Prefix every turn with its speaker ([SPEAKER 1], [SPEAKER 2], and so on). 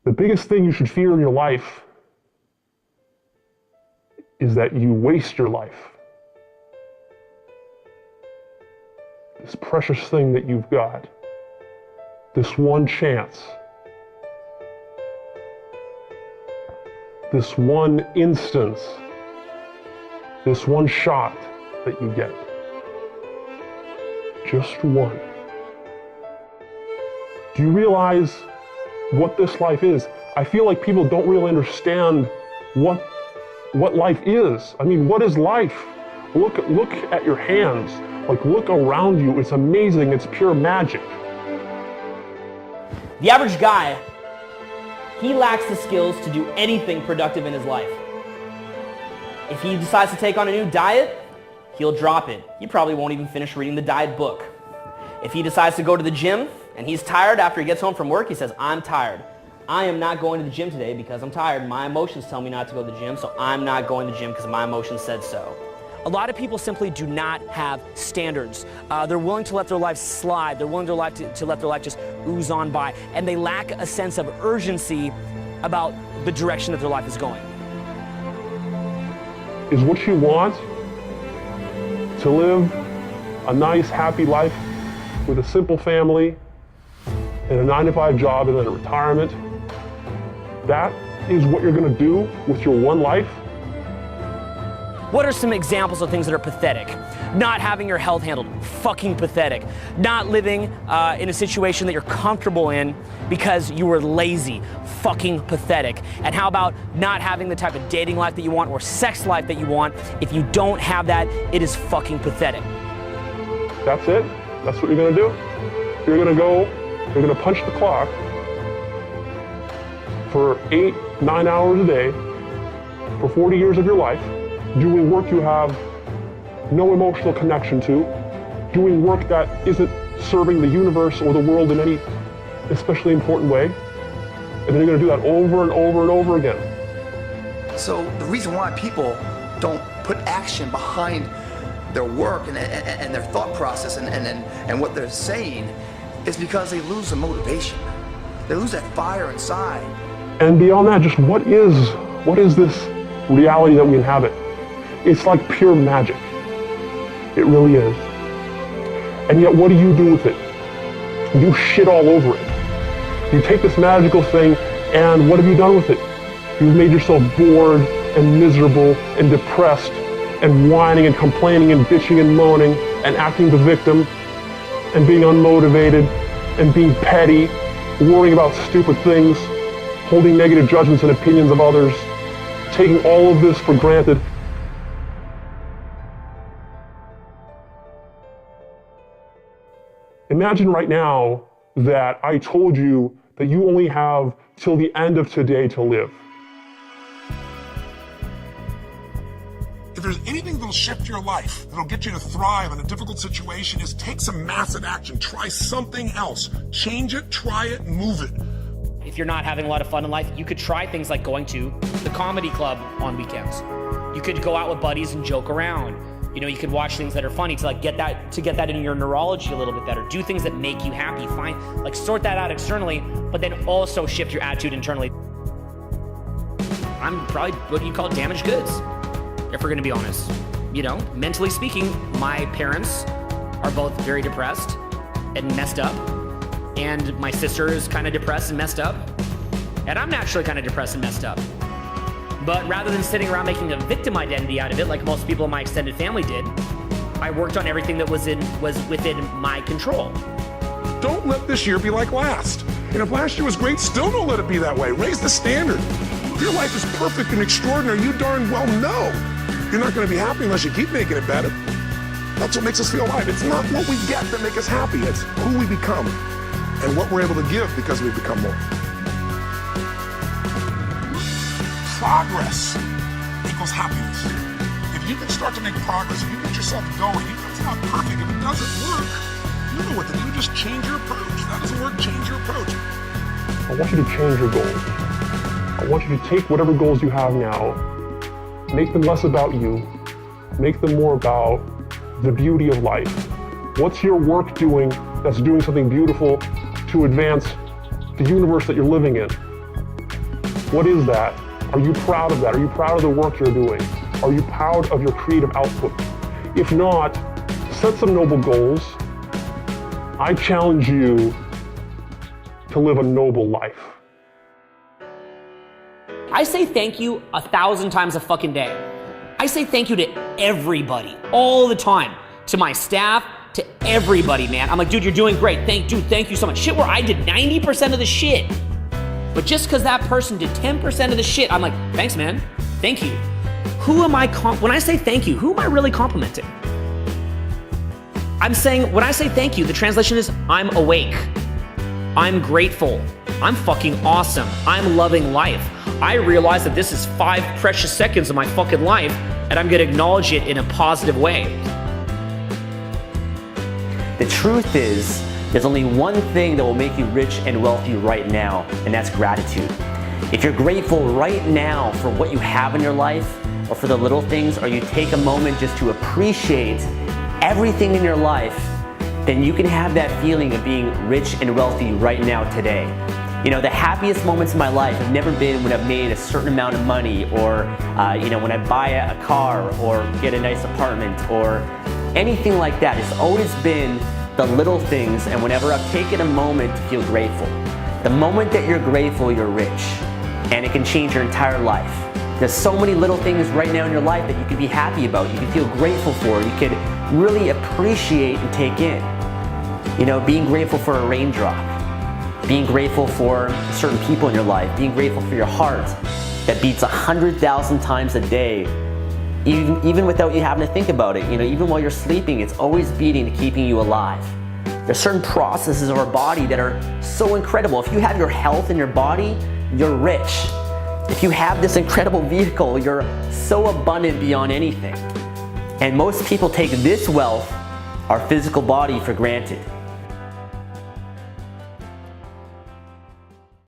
[SPEAKER 1] The biggest thing you should fear in your life is that you waste your life. This precious thing that you've got, this one chance, this one instance, this one shot that you get. Just one. Do you realize what this life is? I feel like people don't really understand what life is. I mean, what is life? Look at your hands. Like, look around you. It's amazing. It's pure magic.
[SPEAKER 2] The average guy, he lacks the skills to do anything productive in his life. If he decides to take on a new diet, he'll drop it. He probably won't even finish reading the diet book. If he decides to go to the gym and he's tired after he gets home from work, he says, I'm tired. I am not going to the gym today because I'm tired. My emotions tell me not to go to the gym, so I'm not going to the gym because my emotions said so. A lot of people simply do not have standards. They're willing to let their life slide. They're willing to let their life just ooze on by. And they lack a sense of urgency about the direction that their life is going.
[SPEAKER 1] Is what you want to live a nice, happy life with a simple family and a 9-to-5 job and then a retirement? That is what you're going to do with your one life?
[SPEAKER 2] What are some examples of things that are pathetic? Not having your health handled, fucking pathetic. Not living in a situation that you're comfortable in because you were lazy, fucking pathetic. And how about not having the type of dating life that you want or sex life that you want? If you don't have that, it is fucking pathetic.
[SPEAKER 1] That's it? That's what you're gonna do? You're gonna punch the clock for 8-9 hours a day for 40 years of your life, doing work you have no emotional connection to, doing work that isn't serving the universe or the world in any especially important way, and then you're going to do that over and over and over again.
[SPEAKER 3] So the reason why people don't put action behind their work and their thought process and what they're saying is because they lose the motivation. They lose that fire inside.
[SPEAKER 1] And beyond that, just what is this reality that we inhabit? It's like pure magic. It really is. And yet, what do you do with it? You shit all over it. You take this magical thing, and what have you done with it? You've made yourself bored and miserable and depressed and whining and complaining and bitching and moaning and acting the victim and being unmotivated and being petty, worrying about stupid things, holding negative judgments and opinions of others, taking all of this for granted. Imagine right now that I told you that you only have till the end of today to live.
[SPEAKER 4] If there's anything that'll shift your life, that'll get you to thrive in a difficult situation, is take some massive action. Try something else. Change it, try it, move it.
[SPEAKER 2] If you're not having a lot of fun in life, you could try things like going to the comedy club on weekends. You could go out with buddies and joke around. You know, you could watch things that are funny to get that into your neurology a little bit better. Do things that make you happy. Sort that out externally, but then also shift your attitude internally. I'm probably what you call damaged goods, if we're gonna be honest. You know, mentally speaking, my parents are both very depressed and messed up. And my sister is kind of depressed and messed up. And I'm naturally kind of depressed and messed up. But rather than sitting around making a victim identity out of it, like most people in my extended family did, I worked on everything that was within my control.
[SPEAKER 4] Don't let this year be like last. And if last year was great, still don't let it be that way. Raise the standard. If your life is perfect and extraordinary, you darn well know you're not going to be happy unless you keep making it better. That's what makes us feel alive. It's not what we get that makes us happy. It's who we become and what we're able to give because we become more. Progress equals happiness. If you can start to make progress, if you get yourself going, even if it's not perfect, if it doesn't work, you know what to do. Just change your approach. If that doesn't work, change your approach.
[SPEAKER 1] I want you to change your goals. I want you to take whatever goals you have now, make them less about you, make them more about the beauty of life. What's your work doing that's doing something beautiful to advance the universe that you're living in? What is that? Are you proud of that? Are you proud of the work you're doing? Are you proud of your creative output? If not, set some noble goals. I challenge you to live a noble life.
[SPEAKER 5] I say thank you 1,000 times a fucking day. I say thank you to everybody, all the time. To my staff, to everybody, man. I'm like, dude, you're doing great. Thank you so much. Shit where I did 90% of the shit. But just because that person did 10% of the shit, I'm like, thanks, man. Thank you. Who am I, when I say thank you, who am I really complimenting? I'm saying, when I say thank you, the translation is, I'm awake. I'm grateful. I'm fucking awesome. I'm loving life. I realize that this is 5 precious seconds of my fucking life, and I'm gonna acknowledge it in a positive way.
[SPEAKER 6] The truth is, there's only one thing that will make you rich and wealthy right now, and that's gratitude. If you're grateful right now for what you have in your life, or for the little things, or you take a moment just to appreciate everything in your life, then you can have that feeling of being rich and wealthy right now today. You know, the happiest moments in my life have never been when I've made a certain amount of money, or when I buy a car or get a nice apartment or anything like that. It's always been the little things, and whenever I've taken a moment to feel grateful. The moment that you're grateful, you're rich, and it can change your entire life. There's so many little things right now in your life that you can be happy about, you can feel grateful for, you can really appreciate and take in. You know, being grateful for a raindrop, being grateful for certain people in your life, being grateful for your heart that beats 100,000 times a day, even without you having to think about it. You know, even while you're sleeping, it's always beating and keeping you alive. There's certain processes of our body that are so incredible. If you have your health in your body, you're rich. If you have this incredible vehicle, you're so abundant beyond anything. And most people take this wealth, our physical body, for granted.